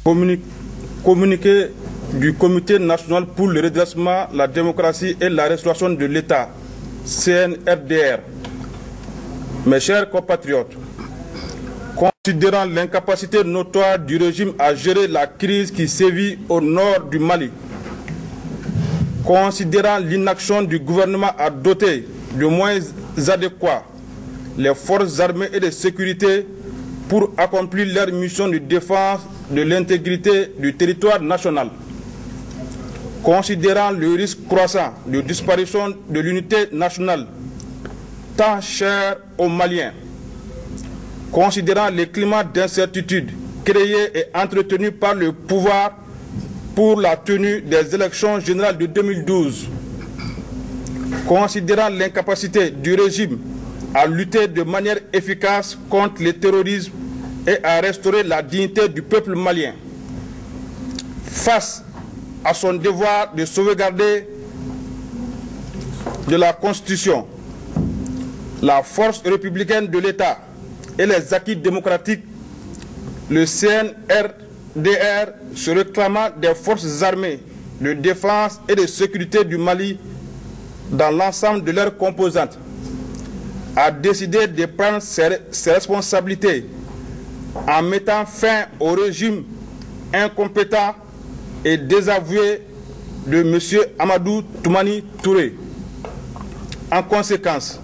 Communiqué du Comité national pour le redressement, la démocratie et la restauration de l'État, CNRDR. Mes chers compatriotes, considérant l'incapacité notoire du régime à gérer la crise qui sévit au nord du Mali, considérant l'inaction du gouvernement à doter de moyens adéquats les forces armées et de sécurité pour accomplir leur mission de défense de l'intégrité du territoire national, considérant le risque croissant de disparition de l'unité nationale, tant chère aux Maliens, considérant les climats d'incertitude créés et entretenus par le pouvoir pour la tenue des élections générales de 2012, considérant l'incapacité du régime à lutter de manière efficace contre le terrorisme et à restaurer la dignité du peuple malien, face à son devoir de sauvegarder de la Constitution, la force républicaine de l'État et les acquis démocratiques, le CNRDR se réclamant des forces armées de défense et de sécurité du Mali dans l'ensemble de leurs composantes, a décidé de prendre ses responsabilités en mettant fin au régime incompétent et désavoué de M. Amadou Toumani Touré. En conséquence,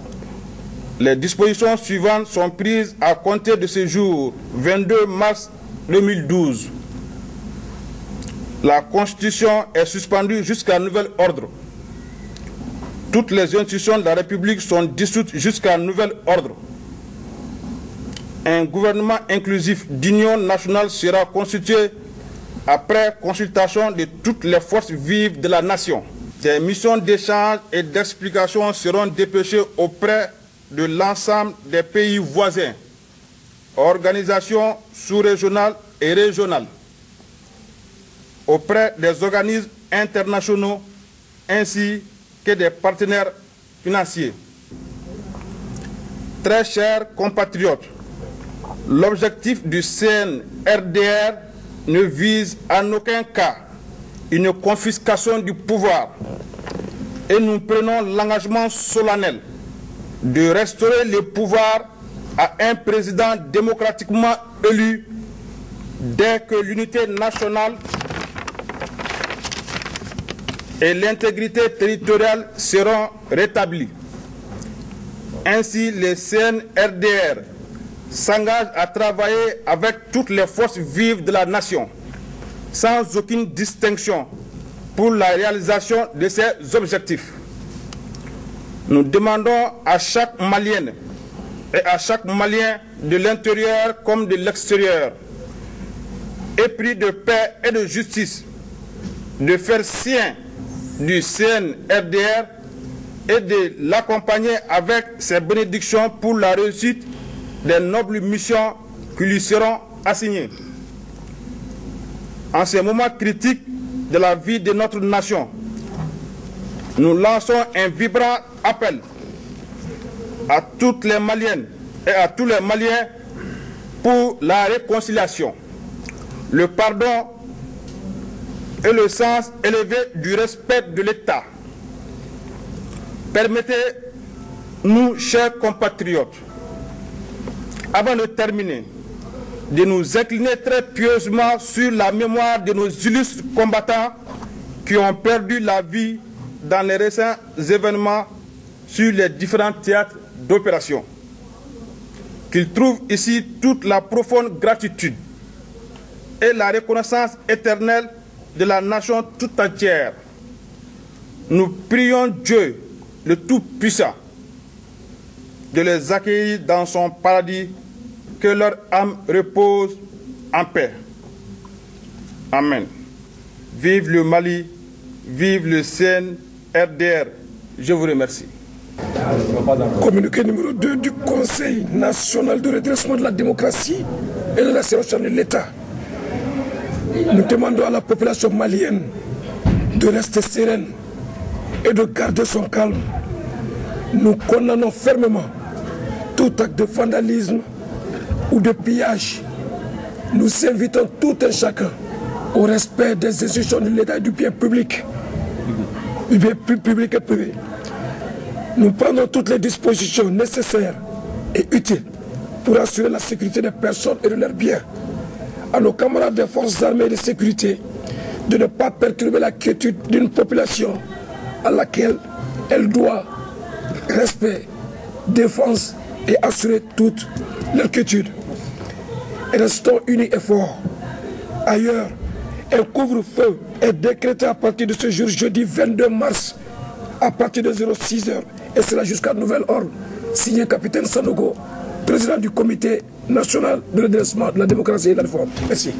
les dispositions suivantes sont prises à compter de ce jour, 22 mars 2012. La Constitution est suspendue jusqu'à nouvel ordre. Toutes les institutions de la République sont dissoutes jusqu'à nouvel ordre. Un gouvernement inclusif d'union nationale sera constitué après consultation de toutes les forces vives de la nation. Des missions d'échange et d'explication seront dépêchées auprès de l'ensemble des pays voisins, organisations sous-régionales et régionales, auprès des organismes internationaux ainsi que des partenaires financiers. Très chers compatriotes, l'objectif du CNRDR ne vise en aucun cas une confiscation du pouvoir et nous prenons l'engagement solennel de restaurer le pouvoir à un président démocratiquement élu dès que l'unité nationale et l'intégrité territoriale seront rétablies. Ainsi, le CNRDR s'engage à travailler avec toutes les forces vives de la nation, sans aucune distinction, pour la réalisation de ces objectifs. Nous demandons à chaque Malienne et à chaque Malien de l'intérieur comme de l'extérieur, épris de paix et de justice, de faire sien du CNRDR et de l'accompagner avec ses bénédictions pour la réussite des nobles missions qui lui seront assignées. En ces moments critiques de la vie de notre nation, nous lançons un vibrant appel à toutes les Maliennes et à tous les Maliens pour la réconciliation, le pardon et le sens élevé du respect de l'État. Permettez-nous, chers compatriotes, avant de terminer, de nous incliner très pieusement sur la mémoire de nos illustres combattants qui ont perdu la vie dans les récents événements sur les différents théâtres d'opération. Qu'ils trouvent ici toute la profonde gratitude et la reconnaissance éternelle de la nation tout entière. Nous prions Dieu, le Tout-Puissant, de les accueillir dans son paradis, que leur âme repose en paix. Amen. Vive le Mali, vive le CNRDR. Je vous remercie. Communiqué numéro 2 du Conseil national de redressement de la démocratie et de la restauration de l'État. Nous demandons à la population malienne de rester sereine et de garder son calme. Nous condamnons fermement tout acte de vandalisme ou de pillage. Nous invitons tout un chacun au respect des institutions de l'État et du bien public, du bien public et privé. Nous prendrons toutes les dispositions nécessaires et utiles pour assurer la sécurité des personnes et de leurs biens. À nos camarades des forces armées et de sécurité de ne pas perturber la quiétude d'une population à laquelle elle doit respect, défense et assurer toute leur quiétude. Restons unis et forts. Ailleurs, un couvre-feu est décrété à partir de ce jour, jeudi 22 mars, à partir de 06h, et cela jusqu'à nouvel ordre. Signé Capitaine Sanogo, président du Comité national de redressement de la démocratie et de la réforme. Merci.